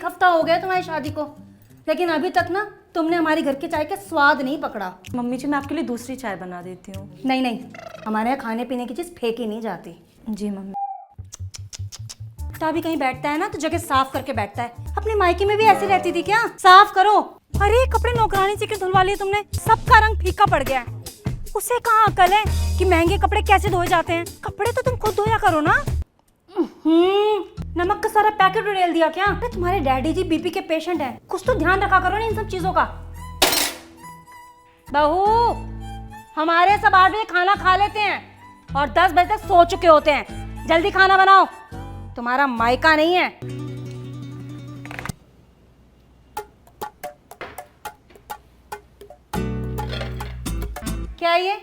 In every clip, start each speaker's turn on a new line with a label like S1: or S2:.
S1: 1 हफ्ता हो गया तुम्हारी शादी को, लेकिन अभी तक ना तुमने हमारी घर के चाय का स्वाद नहीं पकड़ा।
S2: मम्मी जी मैं आपके लिए दूसरी चाय बना देती हूँ।
S1: नहीं नहीं, हमारे यहाँ खाने पीने की चीज़ फेंकी नहीं जाती।
S2: जी मम्मी।
S1: बेटा भी कहीं बैठता है ना तो जगह साफ करके बैठता है। अपने मायके में भी ऐसी रहती थी क्या? साफ करो। अरे कपड़े नौकरानी से क्यों धुलवा लिए तुमने? सबका रंग फीका पड़ गया है। उसे कहाँ अकल है कि महंगे कपड़े कैसे धोए जाते हैं? कपड़े तो तुम खुद धोया करो ना। नमक का सारा पैकेट उड़ेल दिया क्या? अरे तुम्हारे डैडी जी बीपी के पेशेंट हैं, कुछ तो ध्यान रखा करो ना इन सब चीजों का। बहू, हमारे सब 8 बजे खाना खा लेते हैं और 10 बजे तक सो चुके होते हैं। जल्दी खाना बनाओ, तुम्हारा मायका नहीं है। क्या ये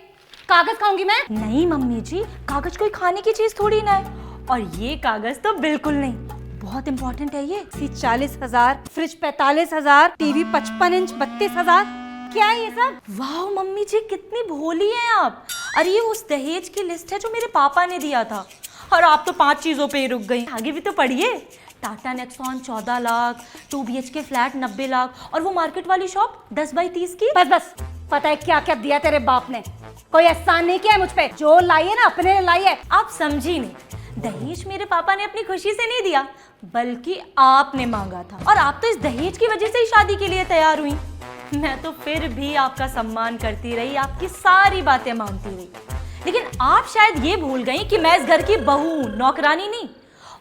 S1: कागज खाऊंगी मैं?
S2: नहीं मम्मी जी, कागज कोई खाने की चीज थोड़ी ना है। और ये कागज तो बिल्कुल नहीं, बहुत इंपॉर्टेंट है ये।
S1: 40,000, फ्रिज 45,000, टीवी 55 इंच 32,000। क्या है ये सब?
S2: वाह मम्मी जी कितनी भोली हैं आप। अरे ये उस दहेज की लिस्ट है जो मेरे पापा ने दिया था, और आप तो 5 चीजों पे ही रुक गई। आगे भी तो पढ़िए। Tata Nexon 14 lakh, 2 BHK flat 90 lakh, और वो मार्केट वाली शॉप 10 बाई 30 की।
S1: बस बस, पता है क्या क्या दिया तेरे बाप ने? कोई एहसान नहीं किया है मुझ पे। जो लाई है ना अपने लिए लाई है।
S2: आप समझी नहीं, दहेज मेरे पापा ने अपनी खुशी से नहीं दिया, बल्कि आपने मांगा था। और आप तो इस दहेज की वजह से ही शादी के लिए तैयार हुई। मैं तो फिर भी आपका सम्मान करती रही, आपकी सारी बातें मानती रही, लेकिन आप शायद ये भूल गई कि मैं इस घर की बहू हूं, नौकरानी नहीं।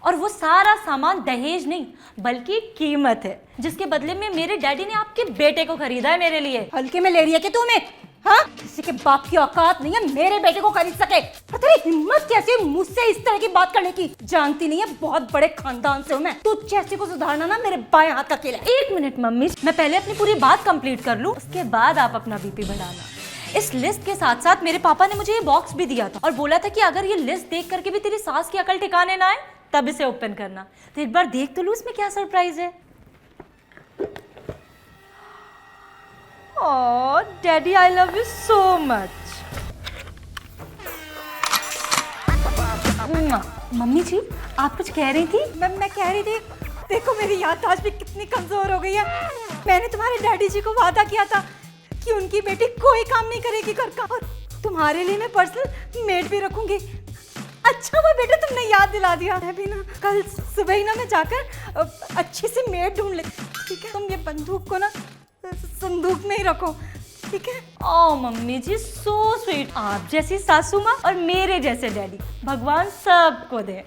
S2: और वो सारा सामान दहेज नहीं बल्कि कीमत है, जिसके बदले में मेरे डैडी ने आपके बेटे को खरीदा है मेरे लिए।
S1: हल्के में ले रही है कि तुम्हें? हाँ, किसी के बाप की औकात नहीं है मेरे बेटे को खरीद सके। पर तेरी हिम्मत कैसे मुझसे इस तरह की बात करने की? जानती नहीं है बहुत बड़े खानदान से हूँ मैं। तू जैसे को सुधारना ना मेरे बाएं हाथ का खेल है।
S2: 1 मिनट मम्मी, मैं पहले अपनी पूरी बात कंप्लीट कर लूं, उसके बाद आप अपना बीपी बढ़ाना। इस लिस्ट के साथ साथ मेरे पापा ने मुझे ये बॉक्स भी दिया था और बोला था कि अगर ये लिस्ट देख करके भी तेरी सास की अकल ठिकाने ना आए तब इसे ओपन करना। तो एक बार देख तो लूं इसमें क्या सरप्राइज है। Oh daddy, I love you so much. Mummy ji आप कुछ कह रही थी?
S1: मैं कह रही थी, देखो मेरी याददाश्त भी कितनी कमजोर हो गई है। मैंने तुम्हारे डैडी जी को वादा किया था कि उनकी बेटी कोई काम नहीं करेगी घर का, और तुम्हारे लिए मैं पर्सनल मेड भी रखूंगी। अच्छा हुआ बेटा तुमने याद दिला दिया। मैं भी ना कल सुबह ही ना मैं जाकर अच्छी सी मेड ढूंढ ले। ठीक है, तुम ये बंदूक को ना संदूक में ही रखो, ठीक है?
S2: ओ मम्मी जी सो स्वीट। आप जैसी सासू माँ और मेरे जैसे डैडी भगवान सबको दे।